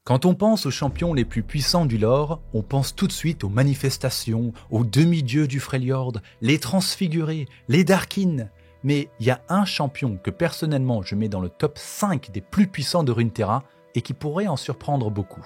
Quand on pense aux champions les plus puissants du lore, on pense tout de suite aux manifestations, aux demi-dieux du Freljord, les transfigurés, les Darkin. Mais il y a un champion que personnellement je mets dans le top 5 des plus puissants de Runeterra et qui pourrait en surprendre beaucoup.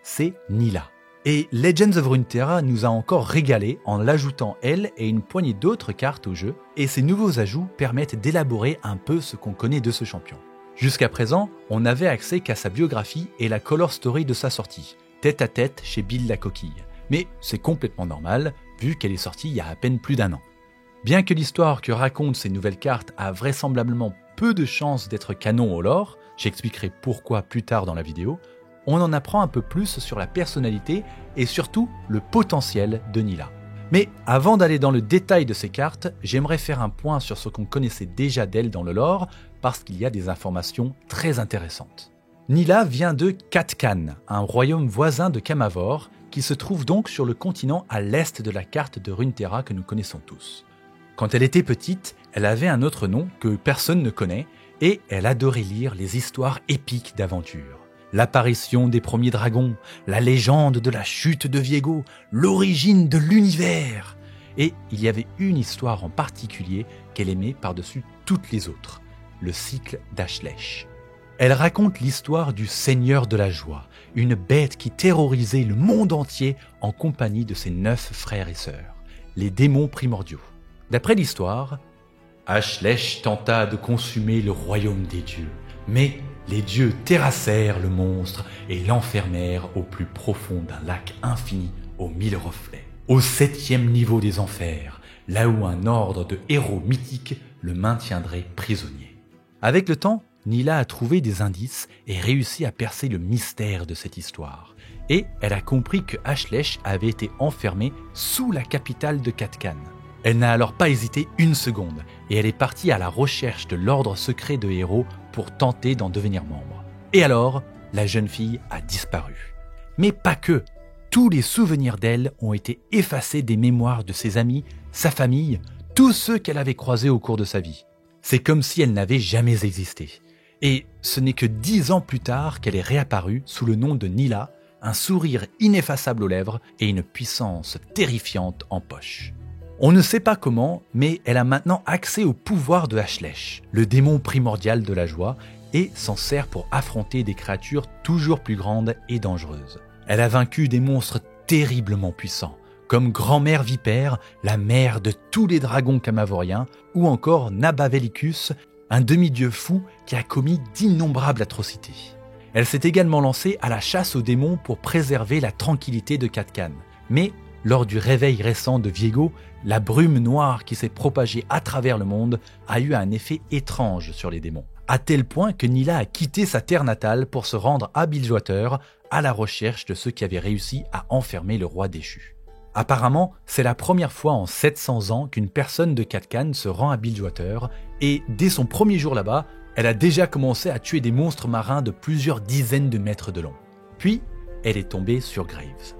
C'est Nilah. Et Legends of Runeterra nous a encore régalé en l'ajoutant elle et une poignée d'autres cartes au jeu, et ces nouveaux ajouts permettent d'élaborer un peu ce qu'on connaît de ce champion. Jusqu'à présent, on n'avait accès qu'à sa biographie et la color story de sa sortie, tête à tête chez Bill la Coquille. Mais c'est complètement normal, vu qu'elle est sortie il y a à peine plus d'1 an. Bien que l'histoire que racontent ces nouvelles cartes a vraisemblablement peu de chances d'être canon au lore, j'expliquerai pourquoi plus tard dans la vidéo, on en apprend un peu plus sur la personnalité et surtout le potentiel de Nilah. Mais avant d'aller dans le détail de ces cartes, j'aimerais faire un point sur ce qu'on connaissait déjà d'elle dans le lore, parce qu'il y a des informations très intéressantes. Nilah vient de Katkan, un royaume voisin de Kamavor, qui se trouve donc sur le continent à l'est de la carte de Runeterra que nous connaissons tous. Quand elle était petite, elle avait un autre nom que personne ne connaît, et elle adorait lire les histoires épiques d'aventure. L'apparition des premiers dragons, la légende de la chute de Viego, l'origine de l'univers. Et il y avait une histoire en particulier qu'elle aimait par-dessus toutes les autres, le cycle d'Ashlech. Elle raconte l'histoire du Seigneur de la Joie, une bête qui terrorisait le monde entier en compagnie de ses 9 frères et sœurs, les démons primordiaux. D'après l'histoire, Ashlech tenta de consumer le royaume des dieux, mais les dieux terrassèrent le monstre et l'enfermèrent au plus profond d'un lac infini aux 1000 reflets, au 7e niveau des enfers, là où un ordre de héros mythiques le maintiendrait prisonnier. Avec le temps, Nilah a trouvé des indices et réussi à percer le mystère de cette histoire. Et elle a compris que Ashlech avait été enfermé sous la capitale de Katkan. Elle n'a alors pas hésité une seconde et elle est partie à la recherche de l'ordre secret de héros pour tenter d'en devenir membre. Et alors, la jeune fille a disparu. Mais pas que. Tous les souvenirs d'elle ont été effacés des mémoires de ses amis, sa famille, tous ceux qu'elle avait croisés au cours de sa vie. C'est comme si elle n'avait jamais existé. Et ce n'est que 10 ans plus tard qu'elle est réapparue sous le nom de Nilah, un sourire ineffaçable aux lèvres et une puissance terrifiante en poche. On ne sait pas comment, mais elle a maintenant accès au pouvoir de Ashlech, le démon primordial de la joie, et s'en sert pour affronter des créatures toujours plus grandes et dangereuses. Elle a vaincu des monstres terriblement puissants, comme Grand-Mère Vipère, la mère de tous les dragons kamavoriens, ou encore Nabavelicus, un demi-dieu fou qui a commis d'innombrables atrocités. Elle s'est également lancée à la chasse aux démons pour préserver la tranquillité de Katkan. Mais lors du réveil récent de Viego, la brume noire qui s'est propagée à travers le monde a eu un effet étrange sur les démons, à tel point que Nilah a quitté sa terre natale pour se rendre à Bilgewater à la recherche de ceux qui avaient réussi à enfermer le roi déchu. Apparemment, c'est la première fois en 700 ans qu'une personne de Katkan se rend à Bilgewater, et dès son premier jour là-bas, elle a déjà commencé à tuer des monstres marins de plusieurs dizaines de mètres de long. Puis, elle est tombée sur Graves.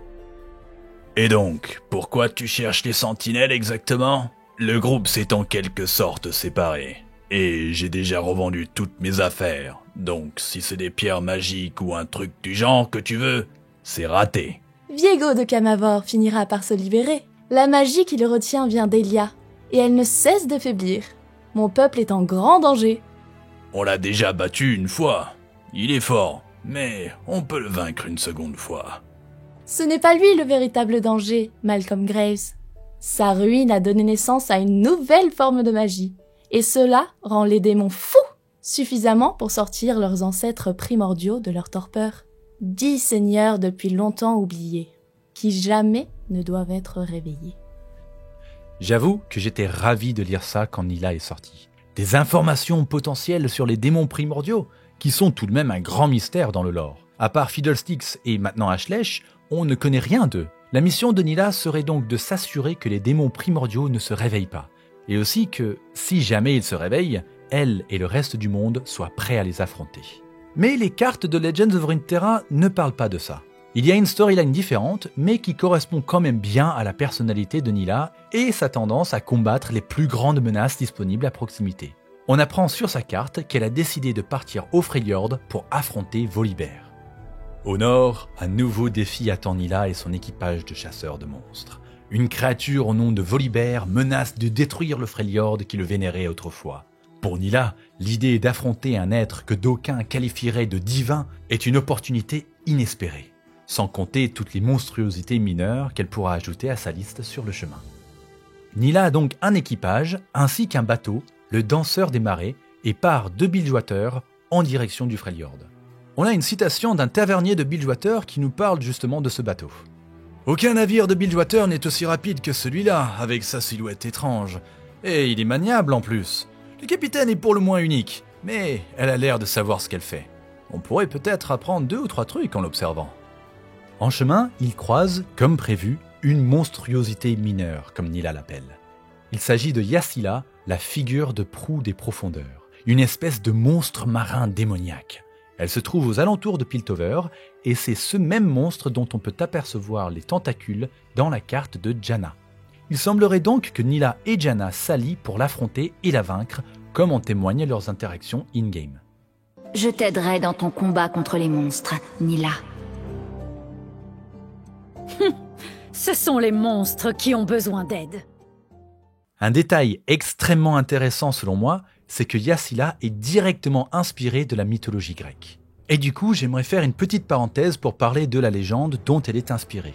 Et donc, pourquoi tu cherches les sentinelles exactement ? Le groupe s'est en quelque sorte séparé, et j'ai déjà revendu toutes mes affaires, donc si c'est des pierres magiques ou un truc du genre que tu veux, c'est raté. Viego de Kamavor finira par se libérer. La magie qui le retient vient d'Elia, et elle ne cesse de faiblir. Mon peuple est en grand danger. On l'a déjà battu une fois. Il est fort, mais on peut le vaincre une seconde fois. Ce n'est pas lui le véritable danger, Malcolm Graves. Sa ruine a donné naissance à une nouvelle forme de magie, et cela rend les démons fous, suffisamment pour sortir leurs ancêtres primordiaux de leur torpeur. 10 seigneurs depuis longtemps oubliés, qui jamais ne doivent être réveillés. J'avoue que j'étais ravi de lire ça quand Nilah est sortie. Des informations potentielles sur les démons primordiaux, qui sont tout de même un grand mystère dans le lore. À part Fiddlesticks et maintenant Ashlech, on ne connaît rien d'eux. La mission de Nilah serait donc de s'assurer que les démons primordiaux ne se réveillent pas. Et aussi que, si jamais ils se réveillent, elle et le reste du monde soient prêts à les affronter. Mais les cartes de Legends of Runeterra ne parlent pas de ça. Il y a une storyline différente, mais qui correspond quand même bien à la personnalité de Nilah et sa tendance à combattre les plus grandes menaces disponibles à proximité. On apprend sur sa carte qu'elle a décidé de partir au Freljord pour affronter Volibear. Au nord, un nouveau défi attend Nilah et son équipage de chasseurs de monstres. Une créature au nom de Volibear menace de détruire le Freljord qui le vénérait autrefois. Pour Nilah, l'idée d'affronter un être que d'aucuns qualifieraient de divin est une opportunité inespérée, sans compter toutes les monstruosités mineures qu'elle pourra ajouter à sa liste sur le chemin. Nilah a donc un équipage ainsi qu'un bateau, le Danseur des Marais, et part de Bilgewater en direction du Freljord. On a une citation d'un tavernier de Bilgewater qui nous parle justement de ce bateau. « Aucun navire de Bilgewater n'est aussi rapide que celui-là, avec sa silhouette étrange. Et il est maniable en plus. Le capitaine est pour le moins unique, mais elle a l'air de savoir ce qu'elle fait. On pourrait peut-être apprendre 2 ou 3 trucs en l'observant. » En chemin, ils croisent, comme prévu, une monstruosité mineure, comme Nilah l'appelle. Il s'agit de Yasila, la figure de proue des profondeurs, une espèce de monstre marin démoniaque. Elle se trouve aux alentours de Piltover, et c'est ce même monstre dont on peut apercevoir les tentacules dans la carte de Janna. Il semblerait donc que Nilah et Janna s'allient pour l'affronter et la vaincre, comme en témoignent leurs interactions in-game. Je t'aiderai dans ton combat contre les monstres, Nilah. Ce sont les monstres qui ont besoin d'aide. Un détail extrêmement intéressant selon moi, c'est que Yasila est directement inspirée de la mythologie grecque. Et du coup, j'aimerais faire une petite parenthèse pour parler de la légende dont elle est inspirée.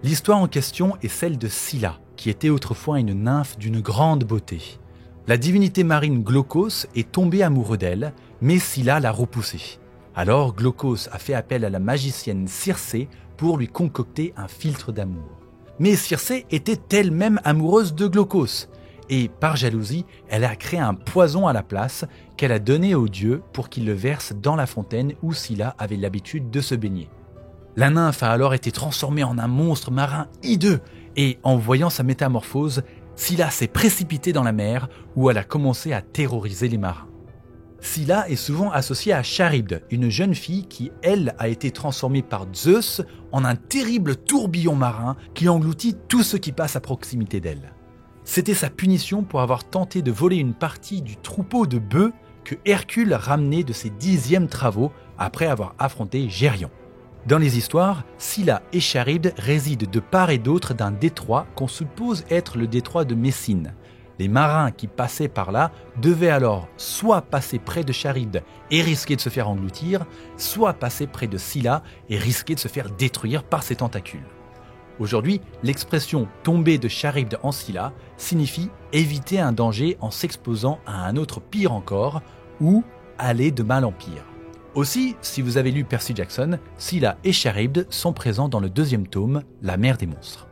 L'histoire en question est celle de Scylla, qui était autrefois une nymphe d'une grande beauté. La divinité marine Glaucos est tombé amoureux d'elle, mais Scylla l'a repoussée. Alors Glaucos a fait appel à la magicienne Circé pour lui concocter un filtre d'amour. Mais Circé était elle-même amoureuse de Glaucos, et par jalousie, elle a créé un poison à la place qu'elle a donné au dieu pour qu'il le verse dans la fontaine où Scylla avait l'habitude de se baigner. La nymphe a alors été transformée en un monstre marin hideux, et en voyant sa métamorphose, Scylla s'est précipitée dans la mer où elle a commencé à terroriser les marins. Scylla est souvent associée à Charybde, une jeune fille qui, elle, a été transformée par Zeus en un terrible tourbillon marin qui engloutit tout ce qui passe à proximité d'elle. C'était sa punition pour avoir tenté de voler une partie du troupeau de bœufs que Hercule ramenait de ses 10e travaux après avoir affronté Gérion. Dans les histoires, Scylla et Charybde résident de part et d'autre d'un détroit qu'on suppose être le détroit de Messine. Les marins qui passaient par là devaient alors soit passer près de Charybde et risquer de se faire engloutir, soit passer près de Scylla et risquer de se faire détruire par ses tentacules. Aujourd'hui, l'expression « tomber de Charybde en Scylla » signifie éviter un danger en s'exposant à un autre pire encore ou aller de mal en pire. Aussi, si vous avez lu Percy Jackson, Scylla et Charybde sont présents dans le 2e tome, La mer des monstres.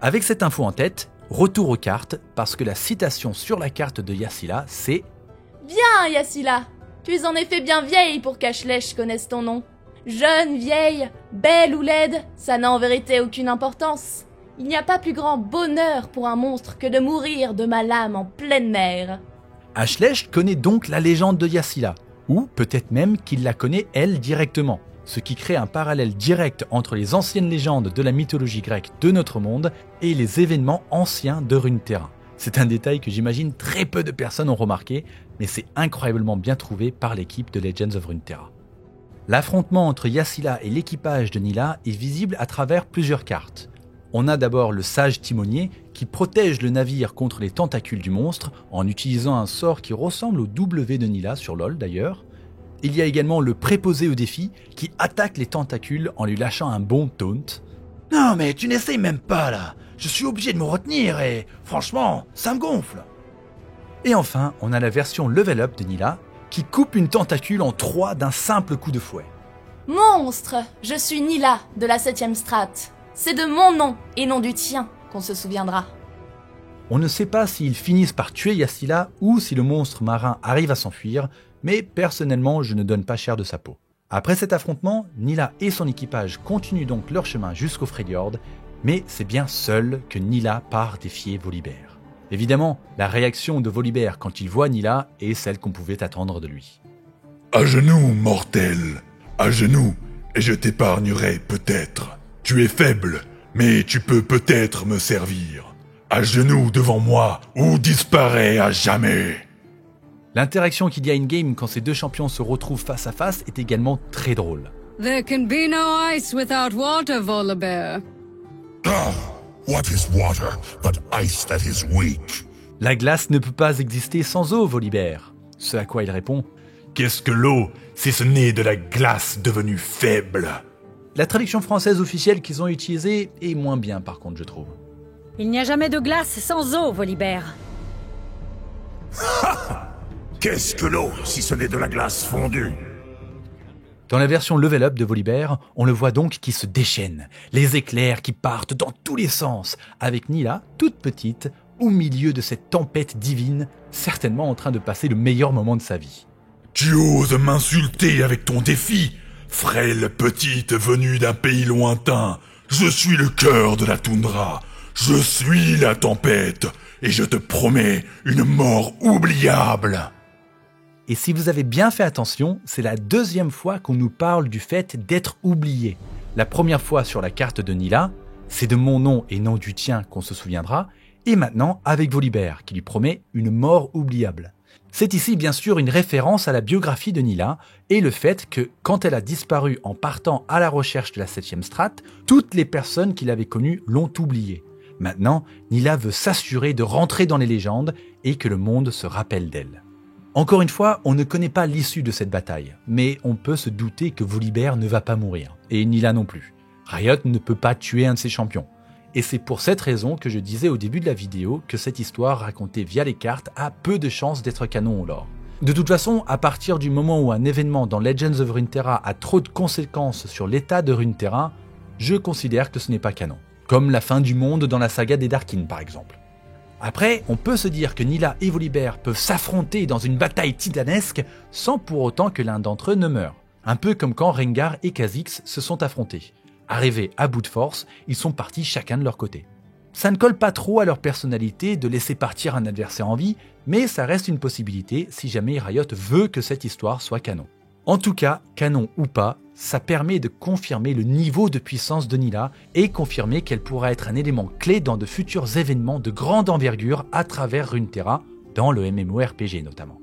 Avec cette info en tête, retour aux cartes, parce que la citation sur la carte de Yasila, c'est « Bien, Yasila, tu es en effet bien vieille pour qu'Ashlech connaisse ton nom. Jeune, vieille, belle ou laide, ça n'a en vérité aucune importance. Il n'y a pas plus grand bonheur pour un monstre que de mourir de ma lame en pleine mer. » Ashlech connaît donc la légende de Yasila, ou peut-être même qu'il la connaît elle directement, ce qui crée un parallèle direct entre les anciennes légendes de la mythologie grecque de notre monde et les événements anciens de Runeterra. C'est un détail que j'imagine très peu de personnes ont remarqué, mais c'est incroyablement bien trouvé par l'équipe de Legends of Runeterra. L'affrontement entre Yasila et l'équipage de Nilah est visible à travers plusieurs cartes. On a d'abord le sage timonier qui protège le navire contre les tentacules du monstre en utilisant un sort qui ressemble au W de Nilah sur LoL d'ailleurs. Il y a également le préposé au défi qui attaque les tentacules en lui lâchant un bon taunt. « Non mais tu n'essayes même pas là, je suis obligé de me retenir et franchement, ça me gonfle !» Et enfin, on a la version level up de Nilah qui coupe une tentacule en 3 d'un simple coup de fouet. « Monstre, je suis Nilah de la 7e strate. C'est de mon nom et non du tien qu'on se souviendra. » On ne sait pas s'ils finissent par tuer Yasila ou si le monstre marin arrive à s'enfuir, mais personnellement je ne donne pas cher de sa peau. Après cet affrontement, Nilah et son équipage continuent donc leur chemin jusqu'au Freljord, mais c'est bien seul que Nilah part défier Volibear. Évidemment, la réaction de Volibear quand il voit Nilah est celle qu'on pouvait attendre de lui. « À genoux, mortel, à genoux, et je t'épargnerai peut-être. Tu es faible, mais tu peux peut-être me servir. À genoux devant moi, ou disparais à jamais !» L'interaction qu'il y a in-game quand ces deux champions se retrouvent face à face est également très drôle. There can be no ice without water, Volibear. Ah, what is water but ice that is weak? La glace ne peut pas exister sans eau, Volibear. Ce à quoi il répond: Qu'est-ce que l'eau si ce n'est de la glace devenue faible? La traduction française officielle qu'ils ont utilisée est moins bien par contre, je trouve. Il n'y a jamais de glace sans eau, Volibear. Qu'est-ce que l'eau si ce n'est de la glace fondue? Dans la version Level Up de Volibear, on le voit donc qui se déchaîne, les éclairs qui partent dans tous les sens, avec Nilah, toute petite, au milieu de cette tempête divine, certainement en train de passer le meilleur moment de sa vie. Tu oses m'insulter avec ton défi, frêle petite venue d'un pays lointain. Je suis le cœur de la toundra, je suis la tempête, et je te promets une mort oubliable. Et si vous avez bien fait attention, c'est la deuxième fois qu'on nous parle du fait d'être oublié. La première fois sur la carte de Nilah, c'est de mon nom et non du tien qu'on se souviendra, et maintenant avec Volibear, qui lui promet une mort oubliable. C'est ici bien sûr une référence à la biographie de Nilah et le fait que, quand elle a disparu en partant à la recherche de la 7e strate, toutes les personnes qui l'avaient connue l'ont oubliée. Maintenant, Nilah veut s'assurer de rentrer dans les légendes et que le monde se rappelle d'elle. Encore une fois, on ne connaît pas l'issue de cette bataille, mais on peut se douter que Volibear ne va pas mourir, et Nilah non plus. Riot ne peut pas tuer un de ses champions. Et c'est pour cette raison que je disais au début de la vidéo que cette histoire racontée via les cartes a peu de chances d'être canon au lore. De toute façon, à partir du moment où un événement dans Legends of Runeterra a trop de conséquences sur l'état de Runeterra, je considère que ce n'est pas canon. Comme la fin du monde dans la saga des Darkin par exemple. Après, on peut se dire que Nilah et Volibear peuvent s'affronter dans une bataille titanesque sans pour autant que l'un d'entre eux ne meure. Un peu comme quand Rengar et Kha'Zix se sont affrontés. Arrivés à bout de force, ils sont partis chacun de leur côté. Ça ne colle pas trop à leur personnalité de laisser partir un adversaire en vie, mais ça reste une possibilité si jamais Riot veut que cette histoire soit canon. En tout cas, canon ou pas, ça permet de confirmer le niveau de puissance de Nilah et confirmer qu'elle pourra être un élément clé dans de futurs événements de grande envergure à travers Runeterra, dans le MMORPG notamment.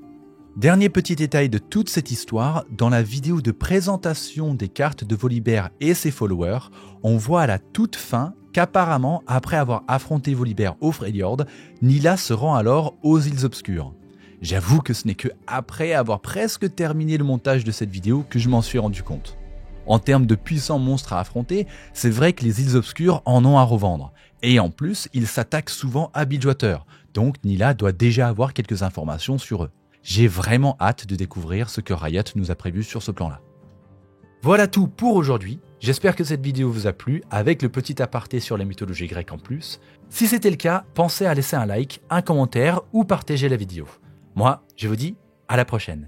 Dernier petit détail de toute cette histoire, dans la vidéo de présentation des cartes de Volibear et ses followers, on voit à la toute fin qu'apparemment, après avoir affronté Volibear au Freljord, Nilah se rend alors aux îles obscures. J'avoue que ce n'est que après avoir presque terminé le montage de cette vidéo que je m'en suis rendu compte. En termes de puissants monstres à affronter, c'est vrai que les îles obscures en ont à revendre. Et en plus, ils s'attaquent souvent à Bilgewater, donc Nilah doit déjà avoir quelques informations sur eux. J'ai vraiment hâte de découvrir ce que Riot nous a prévu sur ce plan-là. Voilà tout pour aujourd'hui. J'espère que cette vidéo vous a plu, avec le petit aparté sur la mythologie grecque en plus. Si c'était le cas, pensez à laisser un like, un commentaire ou partager la vidéo. Moi, je vous dis à la prochaine.